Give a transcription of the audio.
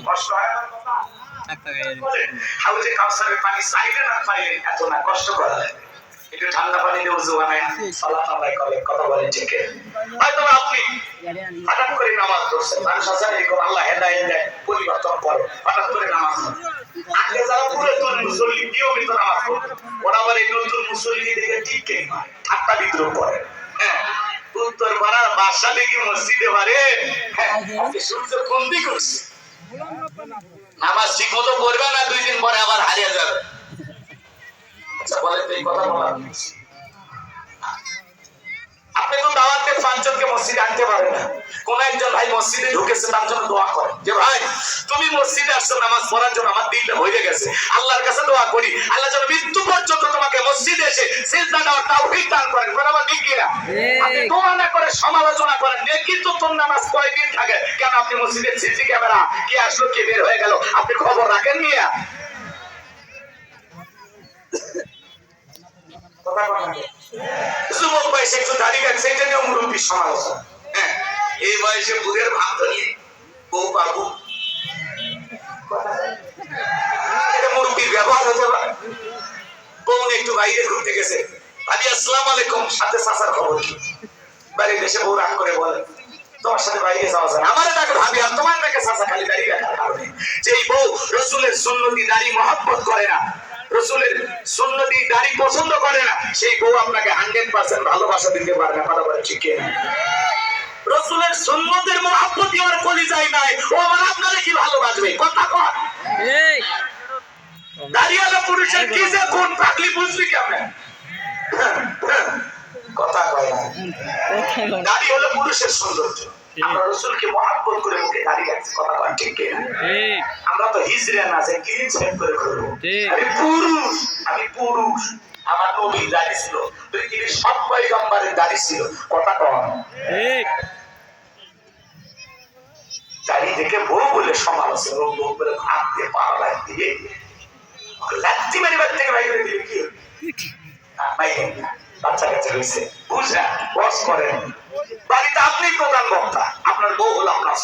কষ্ট হয় না? হাউজে কাউসারের পানি চাইলেন আর পাইলেন, এত না কষ্ট করা লাগে। একটু ঠান্ডা পানি দিয়ে উযু বানায় সালাত আদায় করে, কথা বলেন ঠিক। হয়তো আপনি হঠাৎ করে নামাজ পড়ছেন, মানুষ আছে এরকম, আল্লাহ হেদায়েত দেয়, পরিবর্তন করে, হঠাৎ করে নামাজ পড়ে। আগে যারা পুরাতন মুসল্লি নিয়মিত নামাজ পড়ে, ওরা আবার এই নতুন মুসল্লি দেখে ঠিক কে নয়, ঠাট্টা বিদ্রোহ করে। হ্যাঁ, উত্তর পাড়ার বাদশা দেখি মসজিদে পারে, হ্যাঁ আপনি সূর্য কোন দিক করছে, নামাজ ঠিক মতো পড়বে না, 2 দিন পরে আবার হারিয়ে যাবে। আচ্ছা বলেন তো এই কথা বলা, আপনি তো দাওয়াতের পাঁচজনকে মসজিদে আনতে পারেন না, কোন একজন ভাই মসজিদে ঢুকেছে তার জন্য দোয়া করেন যে ভাই তুমি মসজিদে আসছো নামাজ পড়ার জন্য, আমার দিলটা হয়ে গেছে, আল্লাহর কাছে দোয়া করি আল্লাহ যেন মৃত্যু পর্যন্ত তোমাকে মসজিদে এসে সিজদা দেওয়ার তাওফিক দান করেন। বরাবর ঠিক কিনা? আপনি দোয়া না করে সমালোচনা করেন, নেকি তো তোর নামাজ কয়দিন থাকে, কেন আপনি মসজিদে সিসি ক্যামেরা কে আসলো কে বের হয়ে গেল আপনি খবর রাখেন নিয়া? যুবক বয়সে একটু দাড়ি কাটছে, এটা নিয়ে মুরব্বী সমালোচনা। হ্যাঁ, এই বয়সে বুধের ভাত নিয়ে বউ পাবো, এটা মুরব্বীর ব্যবহার হতে পারে। বউ একটু বাইরে ঘুরতে গেছে, ভাবি আসসালামু আলাইকুম, সাথে চাচার খবর কি? বাড়ির দেশে বউ রাগ করে বলে তোমার সাথে বাইরে যাওয়া যায়, আমারে তাকে ভাবি আর তোমার তাকে চাচা খালি দাড়ি রাখার কারণে। যেই বউ রসুলের সুন্নতি দাড়ি মহব্বত করে না, রসুলের সুন্নতি দাড়ি পছন্দ করে না, সেই বউ আপনাকে 100% ভালোবাসা দিতে পারে না। কথা বলে ঠিক কিনা? রসুলের সুন্নতের মহব্বতই ওর কলিজায় নাই, ও আমার আপনারে কি ভালোবাসবে? কথা কর। এই দাড়িওয়ালা পুরুষের কি যে কোন পাগলি বুঝবি কেমনে? কথা কয় না। দাড়ি হলো পুরুষের সৌন্দর্য, আমরা রসুলকে মহব্বত করে মুখে দাড়ি রাখছি। কথা কয় ঠিক কিনা? আমরা তো হিজড়া না যে ক্লিন শেভ করে করবো। আমি পুরুষ, আমার নবীর দাড়ি ছিল, পৃথিবীর সব পয়গম্বরের দাড়ি ছিল। কথা কয় ঠিক? দাড়ি দেখে বউ বলে সমালোচনা, বউ বলে ভাত দিয়ে পাড়া লাগ দিয়ে লাত্তি মারি বাড়ি থেকে বাইরে দিলে কি বাচ্চা কাচ্চা হয়েছে বুঝা বস করেন, বাড়িতে আপনি প্রধান বক্তা, আপনার বউ হলো আপনার